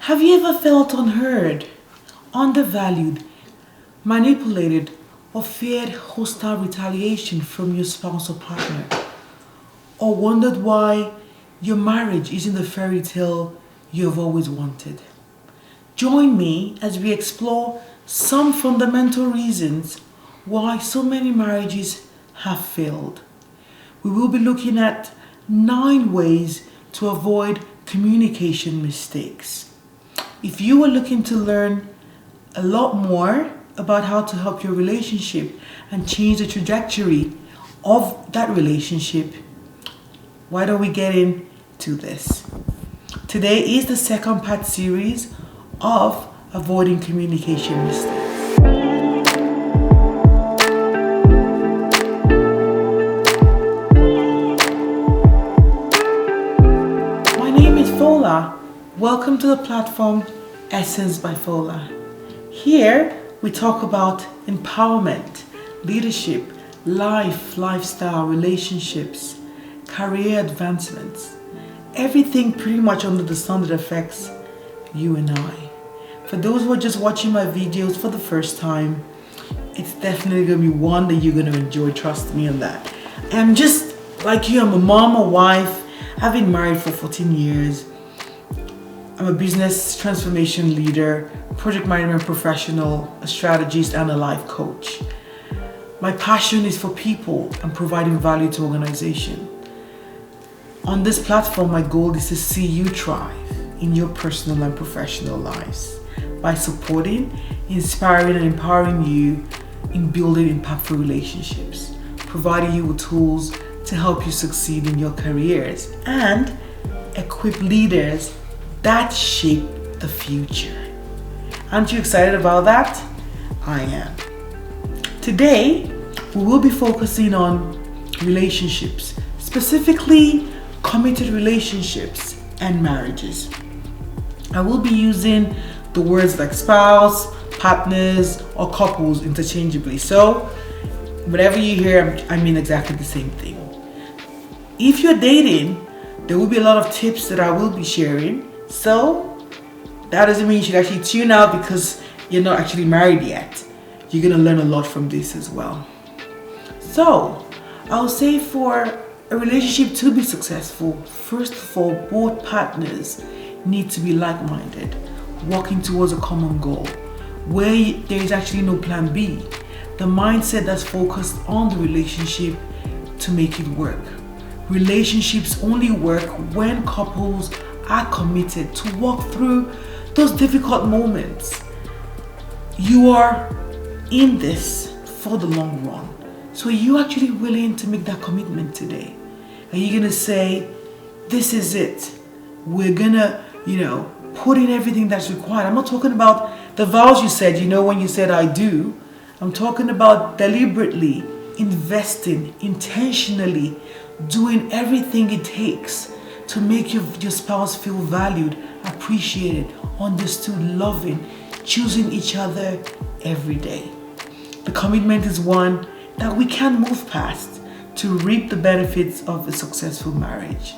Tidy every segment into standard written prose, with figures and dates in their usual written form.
Have you ever felt unheard, undervalued, manipulated, or feared hostile retaliation from your spouse or partner? Or wondered why your marriage isn't the fairy tale you've always wanted? Join me as we explore some fundamental reasons why so many marriages have failed. We will be looking at 9 ways to avoid communication mistakes. If you are looking to learn a lot more about how to help your relationship and change the trajectory of that relationship, why don't we get into this? Today is the second part series of avoiding communication mistakes. My name is Fola. Welcome to the platform Essence by Fola. Here we talk about empowerment, leadership, life, lifestyle, relationships, career advancements, everything pretty much under the sun that affects you and I. For those who are just watching my videos for the first time, it's definitely going to be one that you're going to enjoy, trust me on that. I'm just like you, I'm a mom, a wife, I've been married for 14 years. I'm a business transformation leader, project management professional, a strategist, and a life coach. My passion is for people and providing value to organizations. On this platform, my goal is to see you thrive in your personal and professional lives by supporting, inspiring, and empowering you in building impactful relationships, providing you with tools to help you succeed in your careers, and equip leaders that shape the future. Aren't you excited about that? I am. Today, we will be focusing on relationships, specifically committed relationships and marriages. I will be using the words like spouse, partners, or couples interchangeably. So, whatever you hear, I mean exactly the same thing. If you're dating, there will be a lot of tips that I will be sharing. So that doesn't mean you should actually tune out because you're not actually married yet. You're going to learn a lot from this as well. So I'll say for a relationship to be successful, first of all, both partners need to be like-minded, working towards a common goal, where there is actually no plan B. The mindset that's focused on the relationship to make it work. Relationships only work when couples are committed to walk through those difficult moments. You are in this for the long run. So are you actually willing to make that commitment today? Are you gonna say, this is it? We're gonna, put in everything that's required. I'm not talking about the vows you said, when you said I do. I'm talking about deliberately investing, intentionally doing everything it takes to make your spouse feel valued, appreciated, understood, loving, choosing each other every day. The commitment is one that we can move past to reap the benefits of a successful marriage.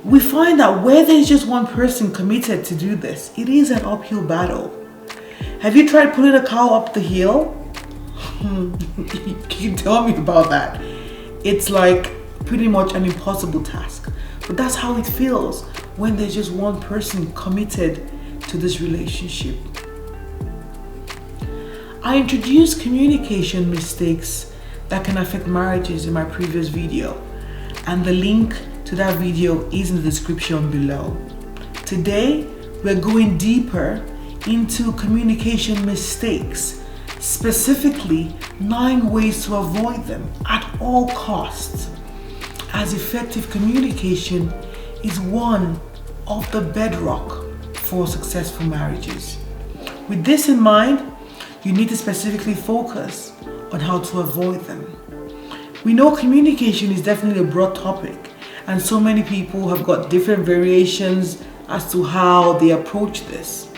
We find that where there's just one person committed to do this, it is an uphill battle. Have you tried pulling a cow up the hill? Can you tell me about that? It's like pretty much an impossible task. But that's how it feels when there's just one person committed to this relationship. I introduced communication mistakes that can affect marriages in my previous video, and the link to that video is in the description below. Today, we're going deeper into communication mistakes, specifically 9 ways to avoid them at all costs, as effective communication is one of the bedrock for successful marriages. With this in mind, you need to specifically focus on how to avoid them. We know communication is definitely a broad topic, and so many people have got different variations as to how they approach this.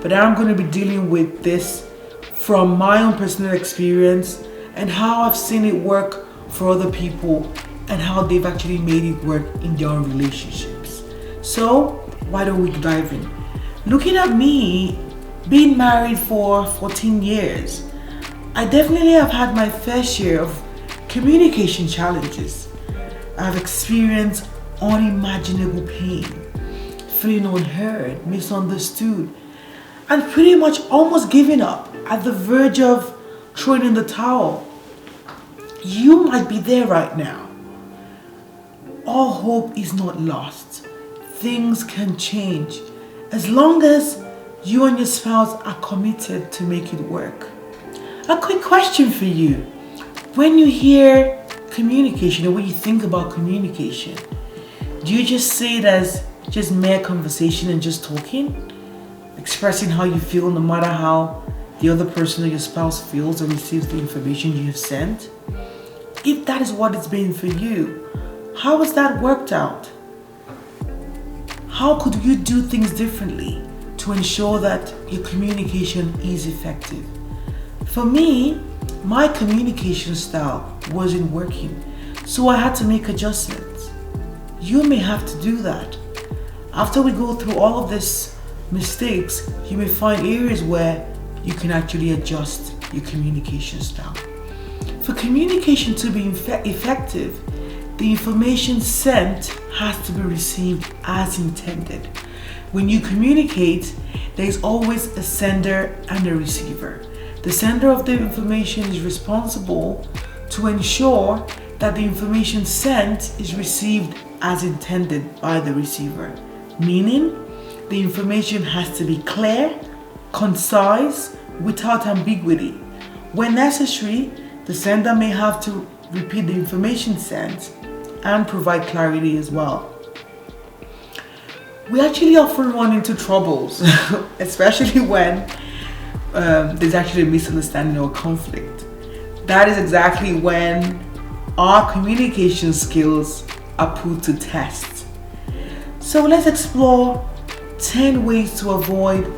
But I'm going to be dealing with this from my own personal experience and how I've seen it work for other people and how they've actually made it work in their own relationships. So why don't we dive in? Looking at me, being married for 14 years, I definitely have had my fair share of communication challenges. I've experienced unimaginable pain, feeling unheard, misunderstood, and pretty much almost giving up, at the verge of throwing in the towel. You might be there right now. All hope is not lost. Things can change as long as you and your spouse are committed to make it work. A quick question for you. When you hear communication, or when you think about communication, do you just see it as just mere conversation and just talking? Expressing how you feel no matter how the other person or your spouse feels or receives the information you have sent? If that is what it's been for you, how has that worked out? How could you do things differently to ensure that your communication is effective? For me, my communication style wasn't working, so I had to make adjustments. You may have to do that. After we go through all of these mistakes, you may find areas where you can actually adjust your communication style. For communication to be effective, the information sent has to be received as intended. When you communicate, there is always a sender and a receiver. The sender of the information is responsible to ensure that the information sent is received as intended by the receiver, meaning the information has to be clear, concise, without ambiguity. When necessary, the sender may have to repeat the information sent and provide clarity as well. We actually often run into troubles, especially when there's actually a misunderstanding or conflict. That is exactly when our communication skills are put to test. So let's explore 10 ways to avoid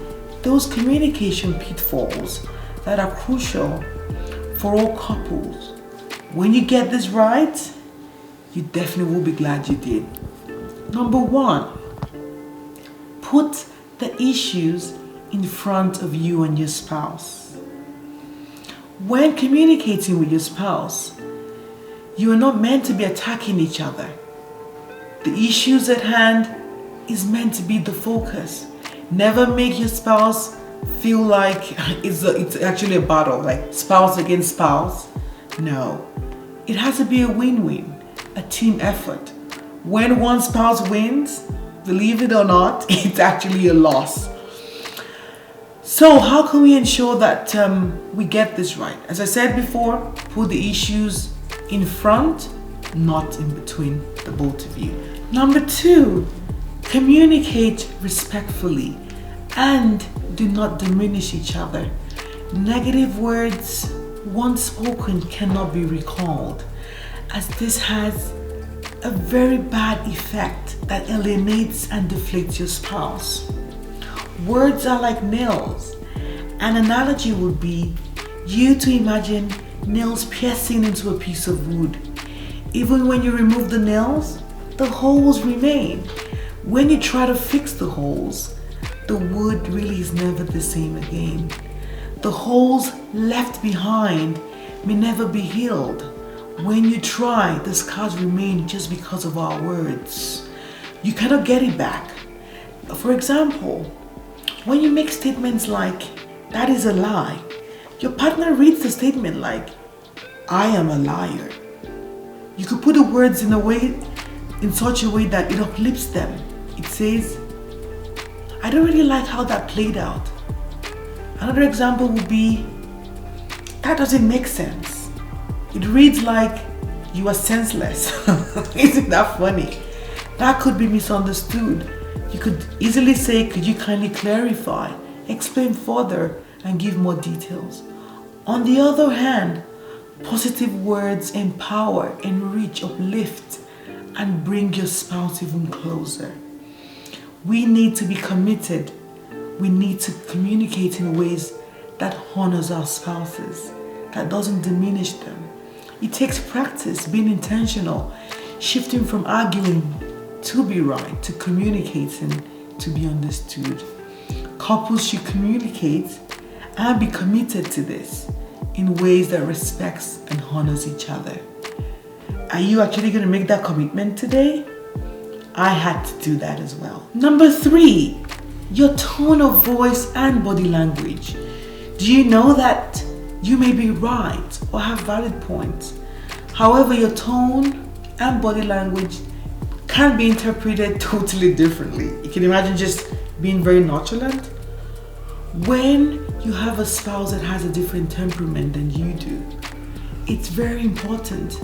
those communication pitfalls that are crucial for all couples. When you get this right, you definitely will be glad you did. Number 1, put the issues in front of you and your spouse. When communicating with your spouse, you are not meant to be attacking each other. The issues at hand is meant to be the focus. Never make your spouse feel like it's actually a battle, like spouse against spouse. No, it has to be a win-win, a team effort. When one spouse wins, believe it or not, it's actually a loss. So how can we ensure that we get this right? As I said before, put the issues in front, not in between the both of you. Number 2, communicate respectfully and do not diminish each other. Negative words, once spoken, cannot be recalled, as this has a very bad effect that alienates and deflates your spouse. Words are like nails. An analogy would be you to imagine nails piercing into a piece of wood. Even when you remove the nails, the holes remain. When you try to fix the holes, the wood really is never the same again. The holes left behind may never be healed. When you try, the scars remain just because of our words. You cannot get it back. For example, when you make statements like, "That is a lie," your partner reads the statement like, "I am a liar." You could put the words in such a way that it uplifts them. It says, "I don't really like how that played out." Another example would be, "That doesn't make sense." It reads like, "You are senseless." Isn't that funny? That could be misunderstood. You could easily say, "Could you kindly clarify, explain further, and give more details?" On the other hand, positive words empower, enrich, uplift, and bring your spouse even closer. We need to be committed. We need to communicate in ways that honors our spouses, that doesn't diminish them. It takes practice, being intentional, shifting from arguing to be right, to communicating to be understood. Couples should communicate and be committed to this in ways that respects and honors each other. Are you actually going to make that commitment today? I had to do that as well. Number 3, your tone of voice and body language. Do you know that you may be right or have valid points? However, your tone and body language can be interpreted totally differently. You can imagine just being very nonchalant. When you have a spouse that has a different temperament than you do, it's very important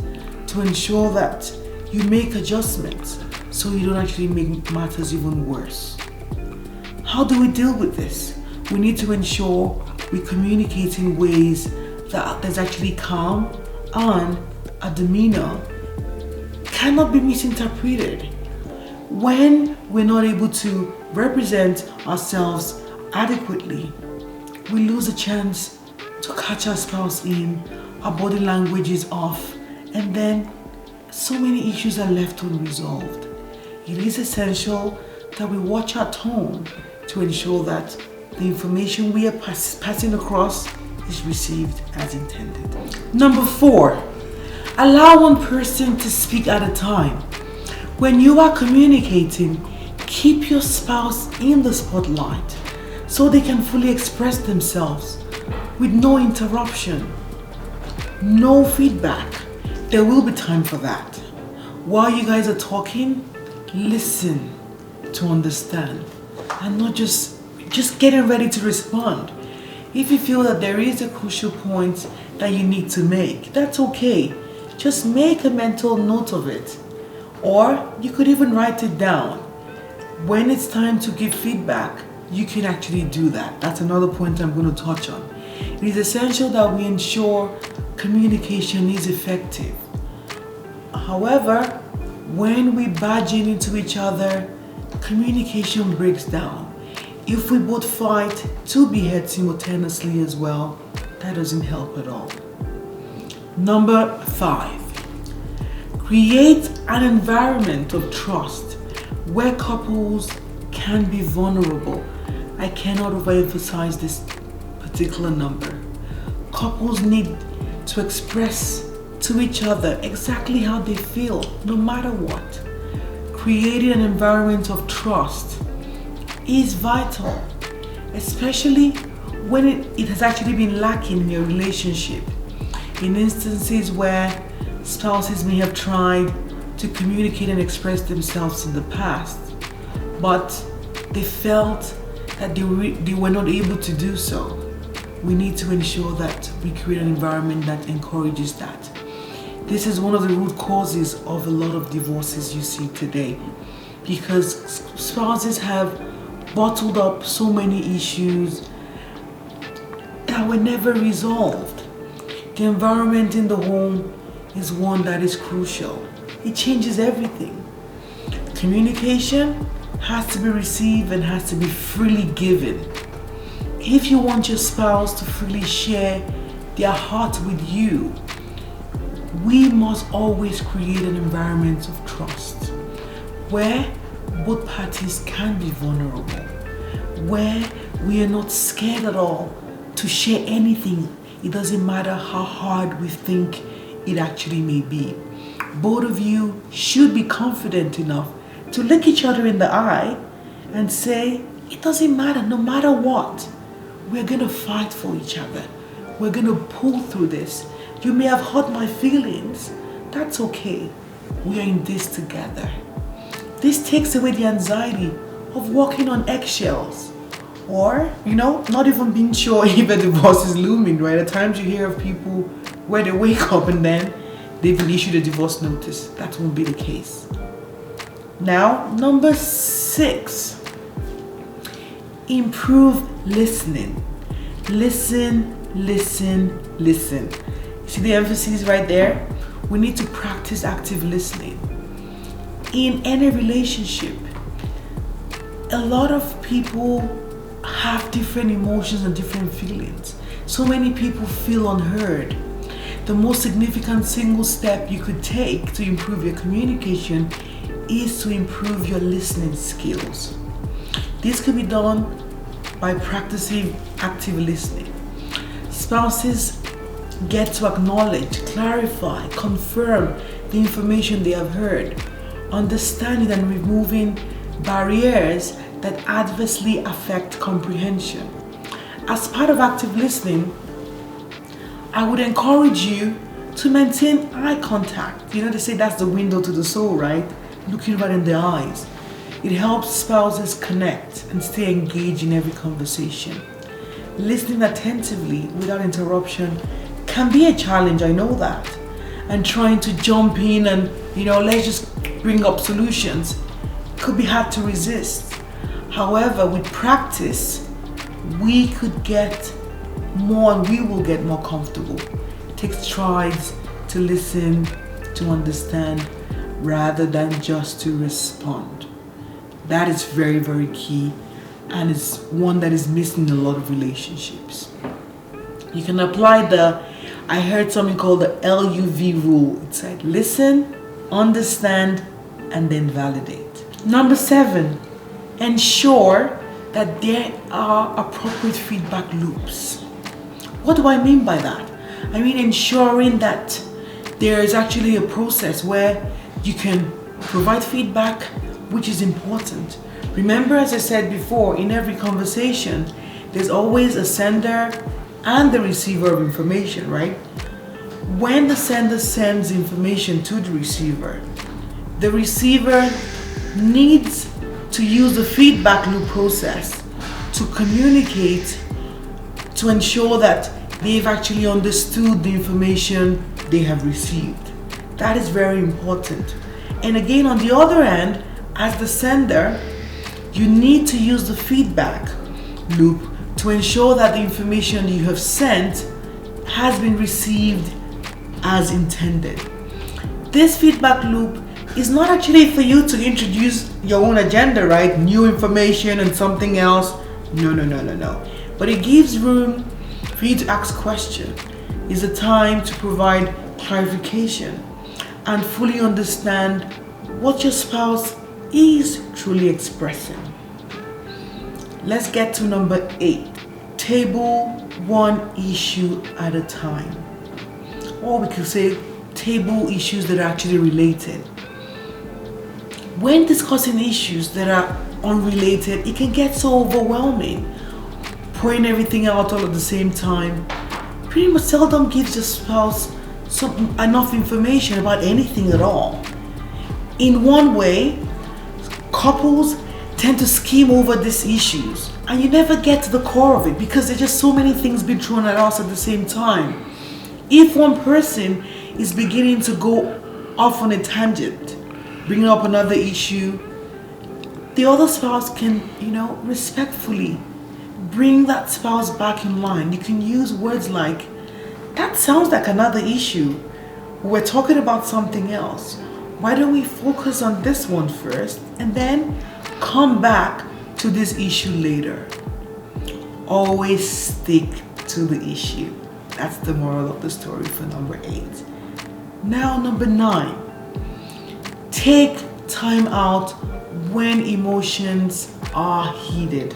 to ensure that you make adjustments so you don't actually make matters even worse. How do we deal with this? We need to ensure we communicate in ways that there's actually calm and a demeanor cannot be misinterpreted. When we're not able to represent ourselves adequately, we lose a chance to catch our spouse in, our body language is off, and then so many issues are left unresolved. It is essential that we watch our tone to ensure that the information we are passing across is received as intended. Number 4, allow one person to speak at a time. When you are communicating, keep your spouse in the spotlight so they can fully express themselves with no interruption, no feedback. There will be time for that. While you guys are talking, listen to understand and not just getting ready to respond. If you feel that there is a crucial point that you need to make, that's okay. Just make a mental note of it, or you could even write it down. When it's time to give feedback, you can actually do that. That's another point I'm going to touch on. It is essential that we ensure communication is effective. However, when we barge into each other, communication breaks down. If we both fight to be heard simultaneously as well, that doesn't help at all. Number 5, create an environment of trust where couples can be vulnerable. I cannot overemphasize this particular number. Couples need to express to each other exactly how they feel, no matter what. Creating an environment of trust is vital, especially when it has actually been lacking in your relationship. In instances where spouses may have tried to communicate and express themselves in the past, but they felt that they were not able to do so, we need to ensure that we create an environment that encourages that. This is one of the root causes of a lot of divorces you see today, because spouses have bottled up so many issues that were never resolved. The environment in the home is one that is crucial. It changes everything. Communication has to be received and has to be freely given. If you want your spouse to freely share their heart with you, we must always create an environment of trust where both parties can be vulnerable, where we are not scared at all to share anything. It doesn't matter how hard we think it actually may be. Both of you should be confident enough to look each other in the eye and say, it doesn't matter, no matter what, we're gonna fight for each other. We're gonna pull through this. You may have hurt my feelings. That's okay. We are in this together. This takes away the anxiety of walking on eggshells, or, not even being sure if a divorce is looming, right? At times you hear of people where they wake up and then they've been issued a divorce notice. That won't be the case. Now, number 6, improve listening. Listen, listen, listen. See the emphasis right there? We need to practice active listening. In any relationship, a lot of people have different emotions and different feelings. So many people feel unheard. The most significant single step you could take to improve your communication is to improve your listening skills. This could be done by practicing active listening. Spouses get to acknowledge, clarify, confirm the information they have heard, understanding and removing barriers that adversely affect comprehension. As part of active listening, I would encourage you to maintain eye contact. You know, they say that's the window to the soul, right? Looking right in the eyes. It helps spouses connect and stay engaged in every conversation. Listening attentively without interruption can be a challenge, I know that. And trying to jump in and, let's just bring up solutions could be hard to resist. However, with practice, we could get more and we will get more comfortable. It takes strides to listen, to understand, rather than just to respond. That is very, very key, and it's one that is missing in a lot of relationships. You can apply I heard something called the LUV rule. It's like listen, understand, and then validate. Number 7, ensure that there are appropriate feedback loops. What do I mean by that? I mean ensuring that there is actually a process where you can provide feedback, which is important. Remember, as I said before, in every conversation, there's always a sender and the receiver of information, right? When the sender sends information to the receiver needs to use the feedback loop process to communicate, to ensure that they've actually understood the information they have received. That is very important. And again, on the other hand, as the sender, you need to use the feedback loop to ensure that the information you have sent has been received as intended. This feedback loop is not actually for you to introduce your own agenda, right? New information and something else. No. But it gives room for you to ask questions. It's a time to provide clarification and fully understand what your spouse is truly expressing. Let's get to number 8. Table one issue at a time. Or we could say table issues that are actually related. When discussing issues that are unrelated, it can get so overwhelming. Pouring everything out all at the same time pretty much seldom gives your spouse enough information about anything at all. In one way, couples tend to skim over these issues and you never get to the core of it because there's just so many things being thrown at us at the same time. If one person is beginning to go off on a tangent, bringing up another issue, the other spouse can, respectfully bring that spouse back in line. You can use words like, that sounds like another issue. We're talking about something else. Why don't we focus on this one first and then come back to this issue later? Always stick to the issue. That's the moral of the story for number 8. Now, number 9. Take time out when emotions are heated.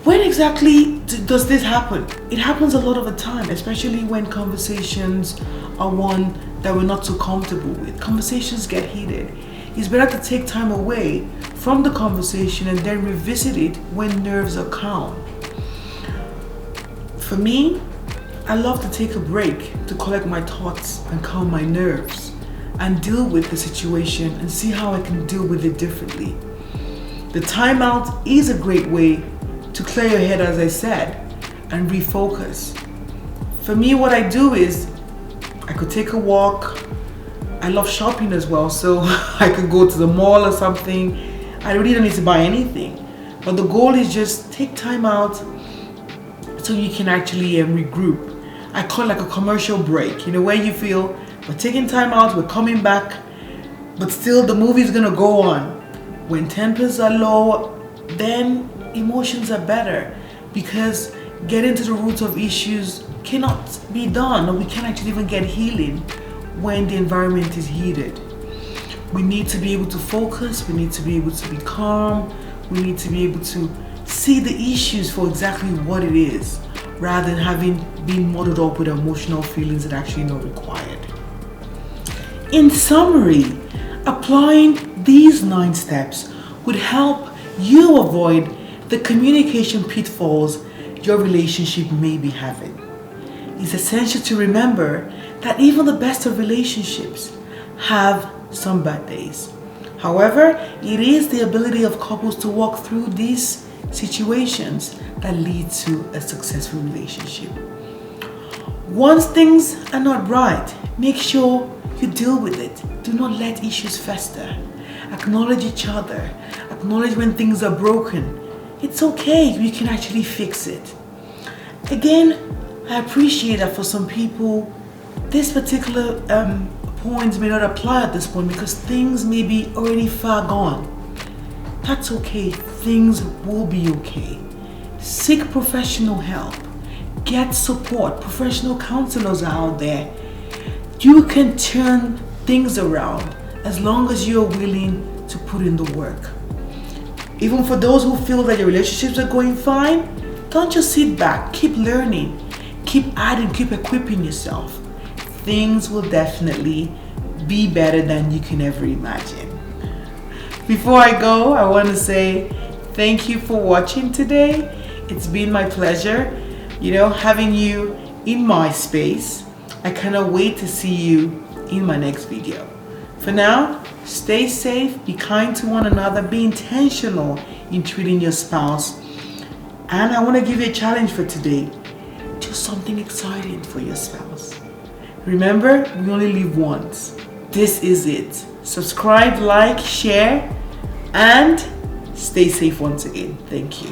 When exactly does this happen? It happens a lot of the time, especially when conversations are one that we're not so comfortable with. Conversations get heated. It's better to take time away from the conversation and then revisit it when nerves are calm. For me, I love to take a break to collect my thoughts and calm my nerves and deal with the situation and see how I can deal with it differently. The timeout is a great way to clear your head, as I said, and refocus. For me, what I do is I could take a walk. I love shopping as well, so I could go to the mall or something. I really don't need to buy anything. But the goal is just take time out so you can actually regroup. I call it like a commercial break, where you feel we're taking time out, we're coming back, but still the movie's gonna go on. When tempers are low, then emotions are better, because getting to the root of issues cannot be done, or we can't actually even get healing when the environment is heated. We need to be able to focus, we need to be able to be calm, we need to be able to see the issues for exactly what it is, rather than having been muddled up with emotional feelings that are actually not required. In summary, applying these 9 steps would help you avoid the communication pitfalls your relationship may be having. It's essential to remember that even the best of relationships have some bad days. However, it is the ability of couples to walk through these situations that lead to a successful relationship. Once things are not right, make sure you deal with it. Do not let issues fester. Acknowledge each other. Acknowledge when things are broken. It's okay, we can actually fix it. Again, I appreciate that for some people, this particular points may not apply at this point because things may be already far gone. That's okay, things will be okay. Seek professional help. Get support. Professional counselors are out there. You can turn things around as long as you're willing to put in the work. Even for those who feel that your relationships are going fine, don't just sit back. Keep learning. Keep adding, keep equipping yourself. Things will definitely be better than you can ever imagine. Before I go, I want to say thank you for watching today. It's been my pleasure, having you in my space. I cannot wait to see you in my next video. For now, stay safe, be kind to one another, be intentional in treating your spouse. And I want to give you a challenge for today. Do something exciting for your spouse. Remember, we only live once. This is it. Subscribe, like, share, and stay safe once again. Thank you.